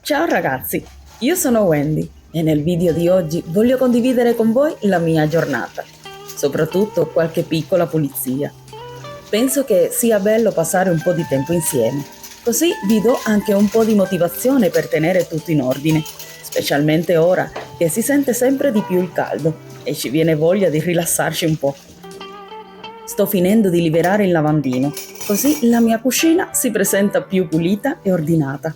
Ciao ragazzi, io sono Wendy e nel video di oggi voglio condividere con voi la mia giornata, soprattutto qualche piccola pulizia. Penso che sia bello passare un po' di tempo insieme, così vi do anche un po' di motivazione per tenere tutto in ordine, specialmente ora che si sente sempre di più il caldo e ci viene voglia di rilassarci un po'. Sto finendo di liberare il lavandino, così la mia cucina si presenta più pulita e ordinata.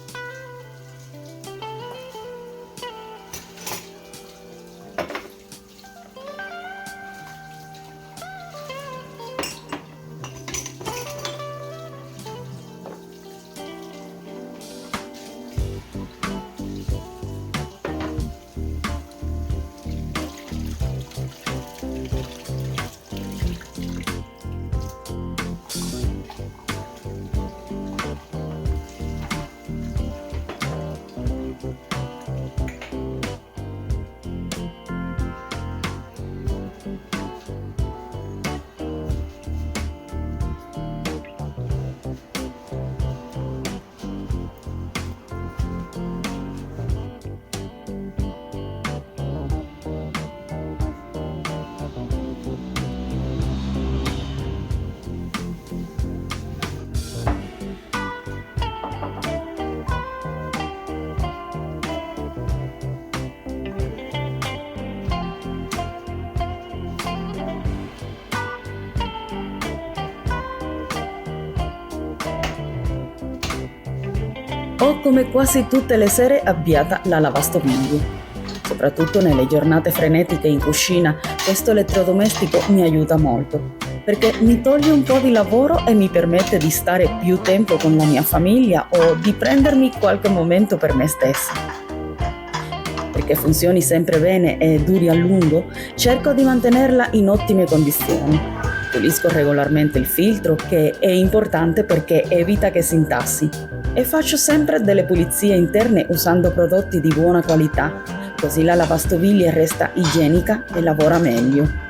Ho come quasi tutte le sere avviata la lavastoviglie. Soprattutto nelle giornate frenetiche in cucina, questo elettrodomestico mi aiuta molto, perché mi toglie un po' di lavoro e mi permette di stare più tempo con la mia famiglia o di prendermi qualche momento per me stessa. Perché funzioni sempre bene e duri a lungo, cerco di mantenerla in ottime condizioni. Pulisco regolarmente il filtro, che è importante perché evita che si intassi, e faccio sempre delle pulizie interne usando prodotti di buona qualità, così la lavastoviglie resta igienica e lavora meglio.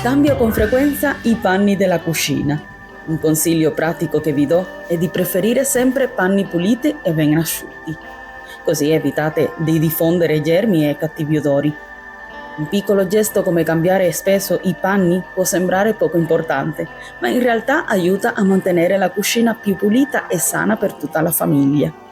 Cambio con frequenza i panni della cucina. Un consiglio pratico che vi do è di preferire sempre panni puliti e ben asciutti, così evitate di diffondere germi e cattivi odori. Un piccolo gesto come cambiare spesso i panni può sembrare poco importante, ma in realtà aiuta a mantenere la cucina più pulita e sana per tutta la famiglia.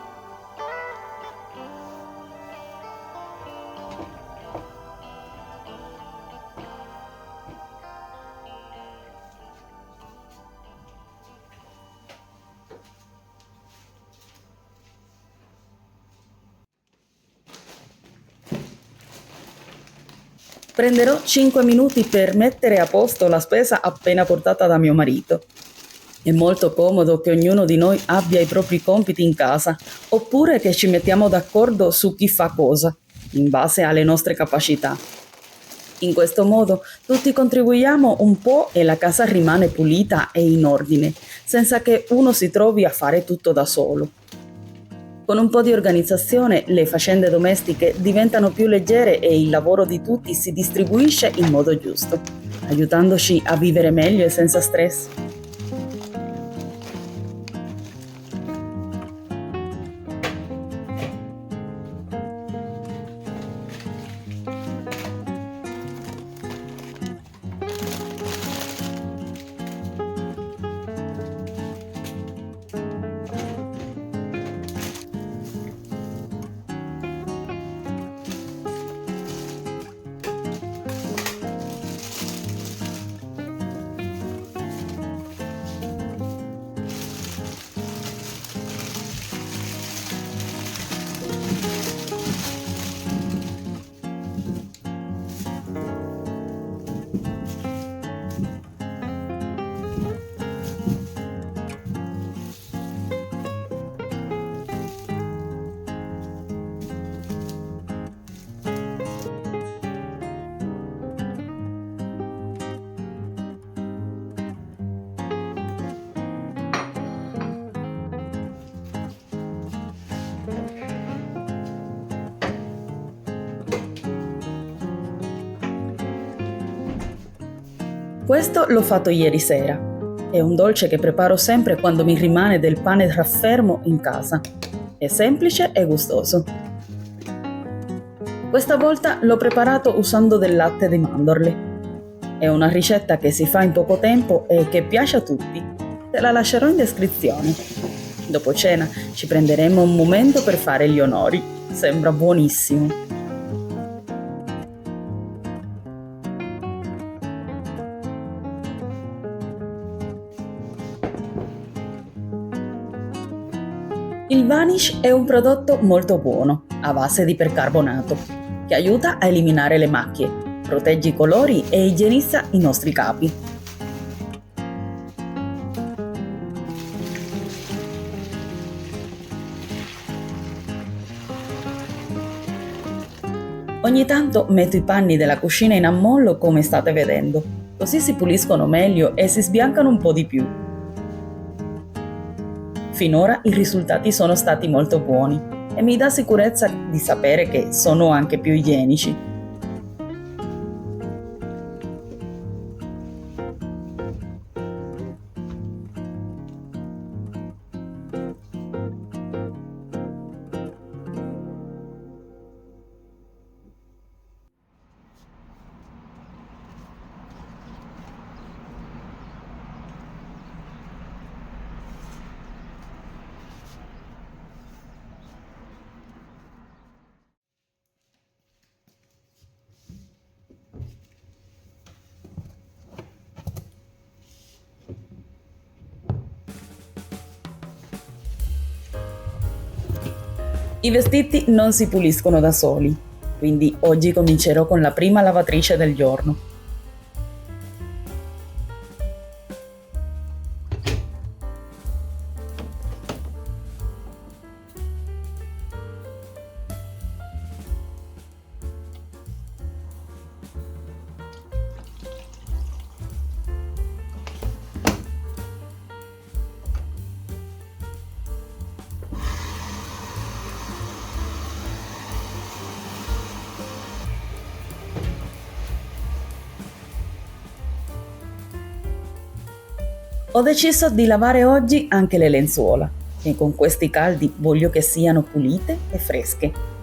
Prenderò 5 minuti per mettere a posto la spesa appena portata da mio marito. È molto comodo che ognuno di noi abbia i propri compiti in casa, oppure che ci mettiamo d'accordo su chi fa cosa, in base alle nostre capacità. In questo modo tutti contribuiamo un po' e la casa rimane pulita e in ordine, senza che uno si trovi a fare tutto da solo. Con un po' di organizzazione le faccende domestiche diventano più leggere e il lavoro di tutti si distribuisce in modo giusto, aiutandoci a vivere meglio e senza stress. Questo l'ho fatto ieri sera. È un dolce che preparo sempre quando mi rimane del pane raffermo in casa. È semplice e gustoso. Questa volta l'ho preparato usando del latte di mandorle. È una ricetta che si fa in poco tempo e che piace a tutti. Te la lascerò in descrizione. Dopo cena ci prenderemo un momento per fare gli onori. Sembra buonissimo. Il Vanish è un prodotto molto buono, a base di percarbonato, che aiuta a eliminare le macchie, protegge i colori e igienizza i nostri capi. Ogni tanto metto i panni della cucina in ammollo come state vedendo, così si puliscono meglio e si sbiancano un po' di più. Finora i risultati sono stati molto buoni e mi dà sicurezza di sapere che sono anche più igienici. I vestiti non si puliscono da soli, quindi oggi comincerò con la prima lavatrice del giorno. Ho deciso di lavare oggi anche le lenzuola e con questi caldi voglio che siano pulite e fresche.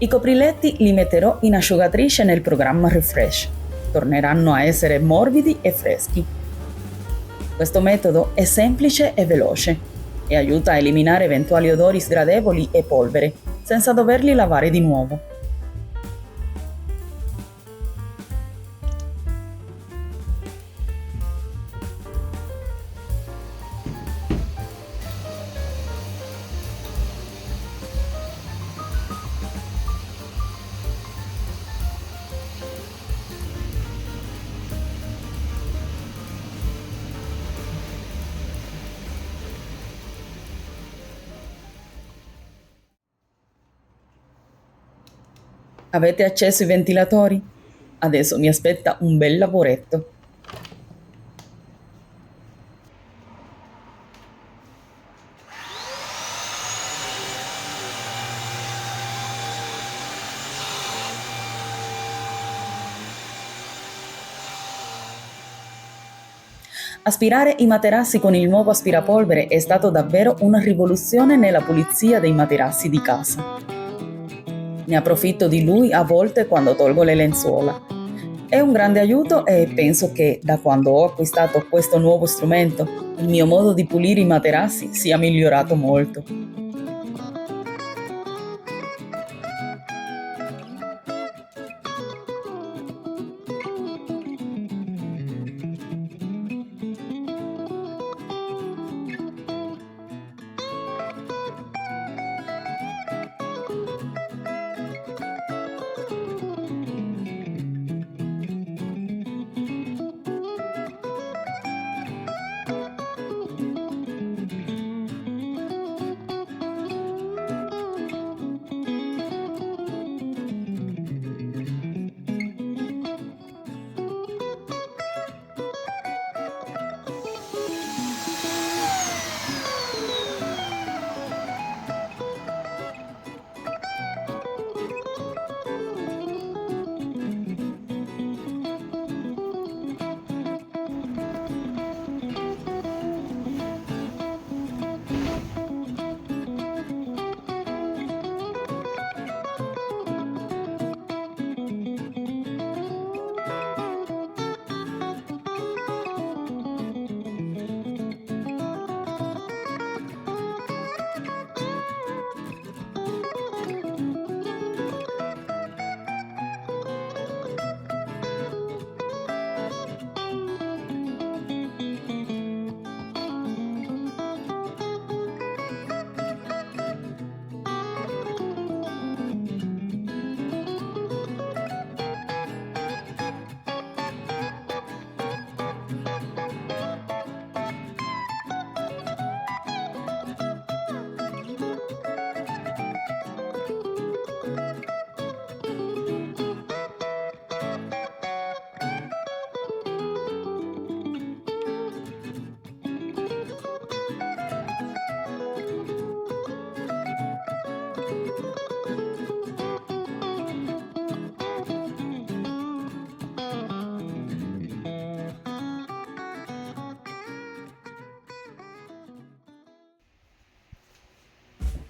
I copriletti li metterò in asciugatrice nel programma Refresh. Torneranno a essere morbidi e freschi. Questo metodo è semplice e veloce e aiuta a eliminare eventuali odori sgradevoli e polvere, senza doverli lavare di nuovo. Avete acceso i ventilatori? Adesso mi aspetta un bel lavoretto. Aspirare i materassi con il nuovo aspirapolvere è stato davvero una rivoluzione nella pulizia dei materassi di casa. Ne approfitto di lui a volte quando tolgo le lenzuola. È un grande aiuto e penso che da quando ho acquistato questo nuovo strumento il mio modo di pulire i materassi sia migliorato molto.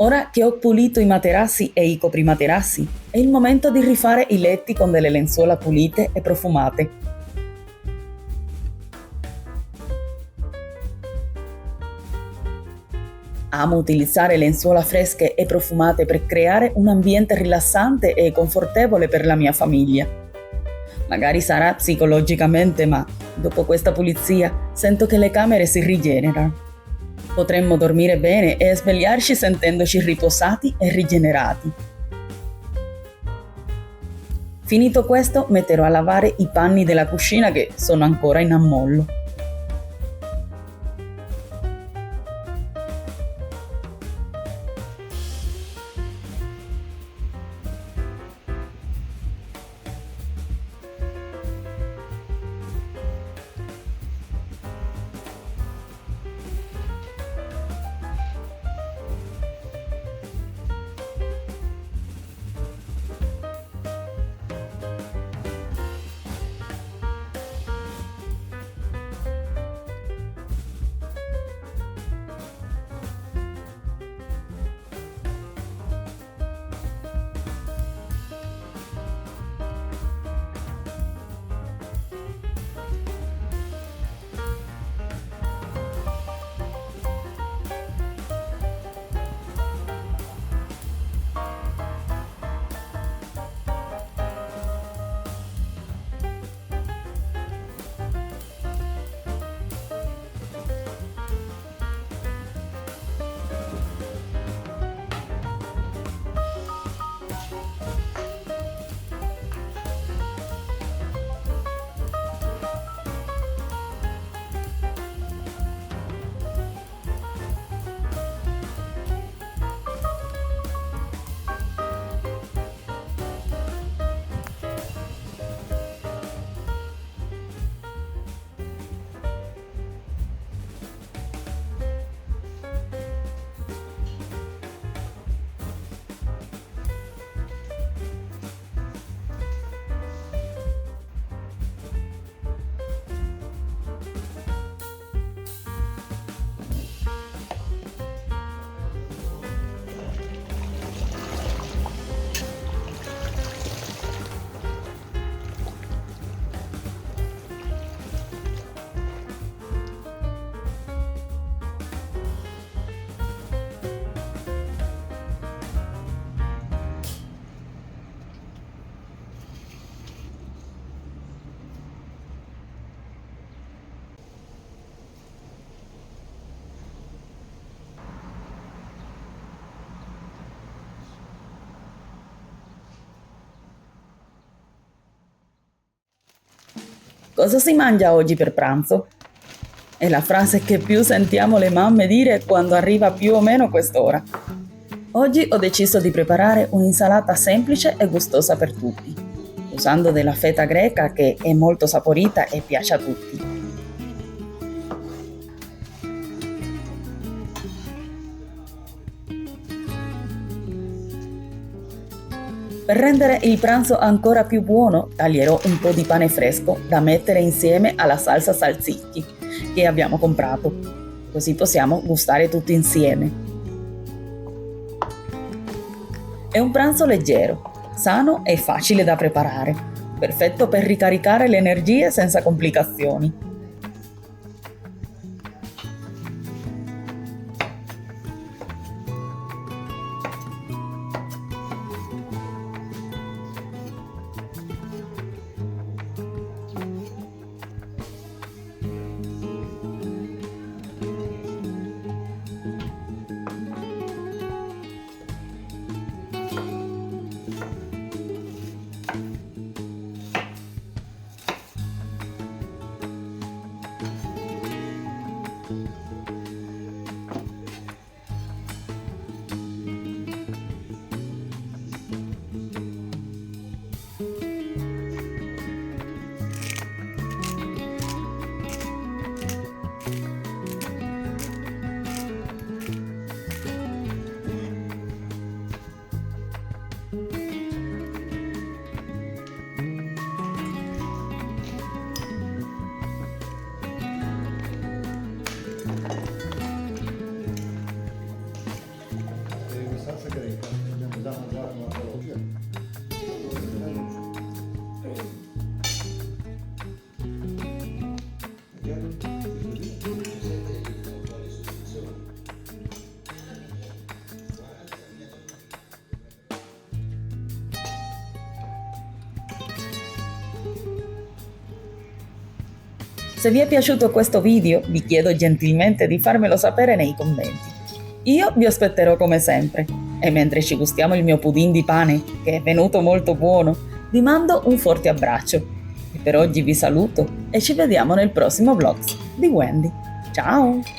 Ora che ho pulito i materassi e i coprimaterassi, è il momento di rifare i letti con delle lenzuola pulite e profumate. Amo utilizzare lenzuola fresche e profumate per creare un ambiente rilassante e confortevole per la mia famiglia. Magari sarà psicologicamente, ma dopo questa pulizia sento che le camere si rigenerano. Potremmo dormire bene e svegliarci sentendoci riposati e rigenerati. Finito questo, metterò a lavare i panni della cucina che sono ancora in ammollo. Cosa si mangia oggi per pranzo? È la frase che più sentiamo le mamme dire quando arriva più o meno quest'ora. Oggi ho deciso di preparare un'insalata semplice e gustosa per tutti, usando della feta greca che è molto saporita e piace a tutti. Per rendere il pranzo ancora più buono, taglierò un po' di pane fresco da mettere insieme alla salsa salsicchi che abbiamo comprato, così possiamo gustare tutti insieme. È un pranzo leggero, sano e facile da preparare, perfetto per ricaricare le energie senza complicazioni. salsa greca, andiamo da mangiare una parrocchia. Se vi è piaciuto questo video, vi chiedo gentilmente di farmelo sapere nei commenti. Io vi aspetterò come sempre e mentre ci gustiamo il mio pudding di pane, che è venuto molto buono, vi mando un forte abbraccio. E per oggi vi saluto e ci vediamo nel prossimo vlog di Wendy. Ciao!